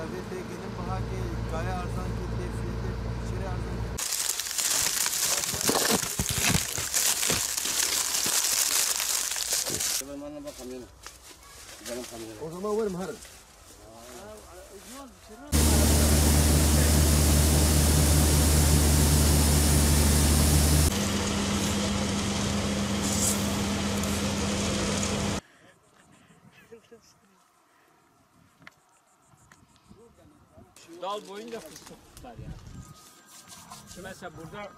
गाड़ी लेके ना वहाँ के गाय आर्जन की पिछड़े आर्जन o zaman varım harım. 'Dal boyunca fıstık tutar yani. Şimdi mesela burada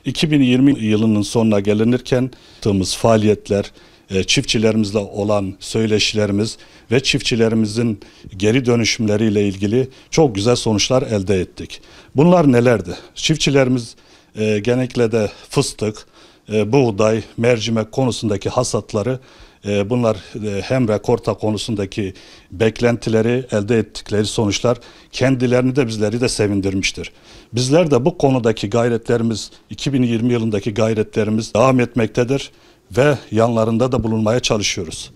...2020 yılının sonuna gelinirken yaptığımız faaliyetler, çiftçilerimizle olan söyleşilerimiz ve çiftçilerimizin geri dönüşümleriyle ilgili çok güzel sonuçlar elde ettik. Bunlar nelerdi? Çiftçilerimiz genellikle de fıstık, buğday, mercimek konusundaki hasatları, bunlar hem rekorta konusundaki beklentileri, elde ettikleri sonuçlar kendilerini de bizleri de sevindirmiştir. Bizler de bu konudaki gayretlerimiz, 2020 yılındaki gayretlerimiz devam etmektedir ve yanlarında da bulunmaya çalışıyoruz.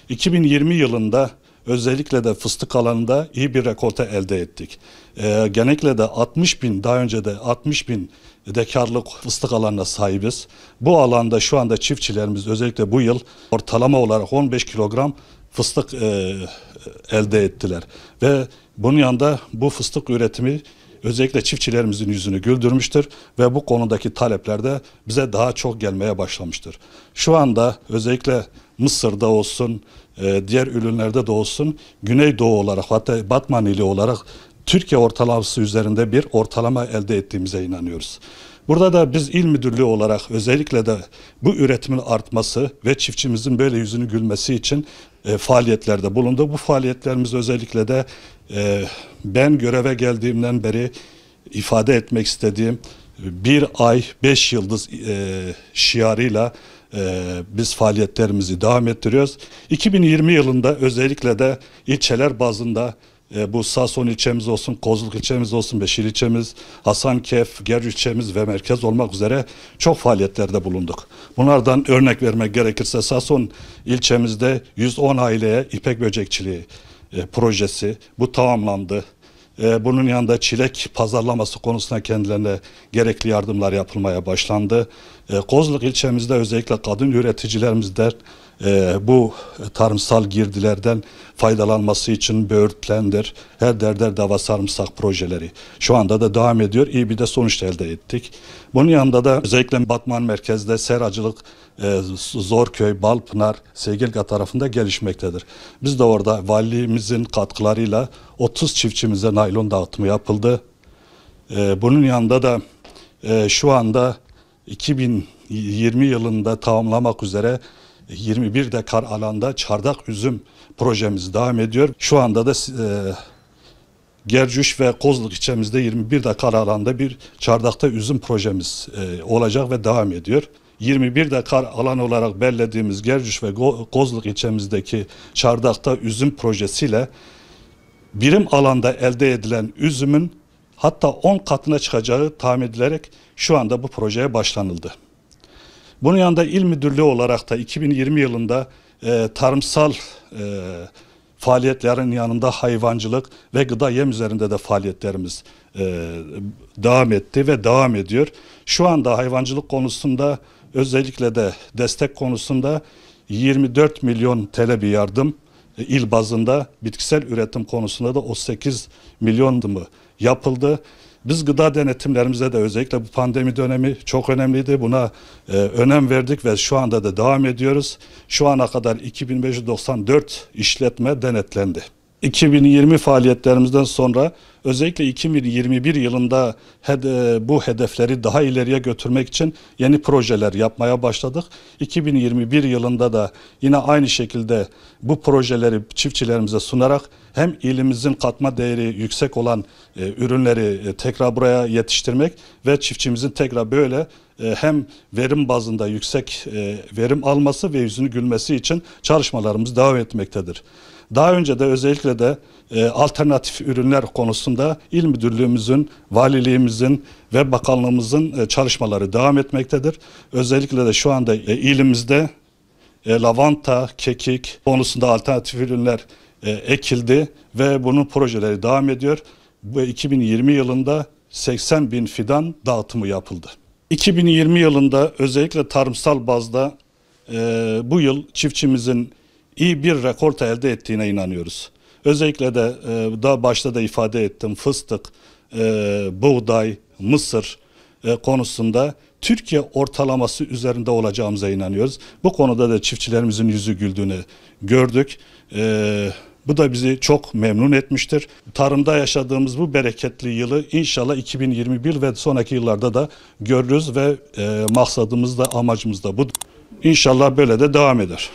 2020 yılında özellikle de fıstık alanında iyi bir rekorta elde ettik. Genellikle de 60 bin, daha önce de 60 bin dekarlık fıstık alanına sahibiz. Bu alanda şu anda çiftçilerimiz özellikle bu yıl ortalama olarak 15 kilogram fıstık elde ettiler. Ve bunun yanında bu fıstık üretimi özellikle çiftçilerimizin yüzünü güldürmüştür ve bu konudaki talepler de bize daha çok gelmeye başlamıştır. Şu anda özellikle Mısır'da olsun, diğer ürünlerde de olsun, Güneydoğu olarak hatta Batman ili olarak Türkiye ortalaması üzerinde bir ortalama elde ettiğimize inanıyoruz. Burada da biz il müdürlüğü olarak özellikle de bu üretimin artması ve çiftçimizin böyle yüzünü gülmesi için faaliyetlerde bulundu. Bu faaliyetlerimiz özellikle de ben göreve geldiğimden beri ifade etmek istediğim bir ay 5 yıldız şiarıyla biz faaliyetlerimizi devam ettiriyoruz. 2020 yılında özellikle de ilçeler bazında bu Sason ilçemiz olsun, Kozluk ilçemiz olsun, Beşir ilçemiz, Hasankeyf, Gercü ilçemiz ve merkez olmak üzere çok faaliyetlerde bulunduk. Bunlardan örnek vermek gerekirse Sason ilçemizde 110 aileye ipek böcekçiliği projesi bu tamamlandı. Bunun yanında çilek pazarlaması konusunda kendilerine gerekli yardımlar yapılmaya başlandı. Kozluk ilçemizde özellikle kadın üreticilerimizden bu tarımsal girdilerden faydalanması için böğürtlendir, her derder dava sarımsak projeleri şu anda da devam ediyor. İyi bir de sonuç elde ettik. Bunun yanında da özellikle Batman merkezde seracılık, Zorköy, Balpınar, Seygilga tarafında gelişmektedir. Biz de orada valimizin katkılarıyla 30 çiftçimize naylon dağıtımı yapıldı. Bunun yanında da şu anda 2020 yılında tamamlamak üzere 21 dekar alanda çardak üzüm projemiz devam ediyor. Şu anda da Gercüş ve Kozluk ilçemizde 21 dekar alanda bir çardakta üzüm projemiz olacak ve devam ediyor. 21 dekar alan olarak belirlediğimiz Gercüş ve Kozluk ilçemizdeki çardakta üzüm projesiyle birim alanda elde edilen üzümün hatta 10 katına çıkacağı tahmin edilerek şu anda bu projeye başlanıldı. Bunun yanında il müdürlüğü olarak da 2020 yılında tarımsal faaliyetlerin yanında hayvancılık ve gıda yem üzerinde de faaliyetlerimiz devam etti ve devam ediyor. Şu anda hayvancılık konusunda özellikle de destek konusunda 24 milyon TL bir yardım il bazında, bitkisel üretim konusunda da 38 milyon yapıldı. Biz gıda denetimlerimize de özellikle bu pandemi dönemi çok önemliydi. Buna önem verdik ve şu anda da devam ediyoruz. Şu ana kadar 2594 işletme denetlendi. 2020 faaliyetlerimizden sonra özellikle 2021 yılında bu hedefleri daha ileriye götürmek için yeni projeler yapmaya başladık. 2021 yılında da yine aynı şekilde bu projeleri çiftçilerimize sunarak hem ilimizin katma değeri yüksek olan ürünleri tekrar buraya yetiştirmek ve çiftçimizin tekrar böyle hem verim bazında yüksek verim alması ve yüzünü gülmesi için çalışmalarımız devam etmektedir. Daha önce de özellikle de alternatif ürünler konusunda İl Müdürlüğümüzün, Valiliğimizin ve Bakanlığımızın çalışmaları devam etmektedir. Özellikle de şu anda ilimizde lavanta, kekik konusunda alternatif ürünler ekildi ve bunun projeleri devam ediyor. Bu 2020 yılında 80 bin fidan dağıtımı yapıldı. 2020 yılında özellikle tarımsal bazda bu yıl çiftçimizin iyi bir rekorta elde ettiğine inanıyoruz. Özellikle de daha başta da ifade ettim, fıstık, buğday, mısır konusunda Türkiye ortalaması üzerinde olacağımıza inanıyoruz. Bu konuda da çiftçilerimizin yüzü güldüğünü gördük. Bu da bizi çok memnun etmiştir. Tarımda yaşadığımız bu bereketli yılı inşallah 2021 ve sonraki yıllarda da görürüz ve maksadımız da amacımız da bu. İnşallah böyle de devam eder.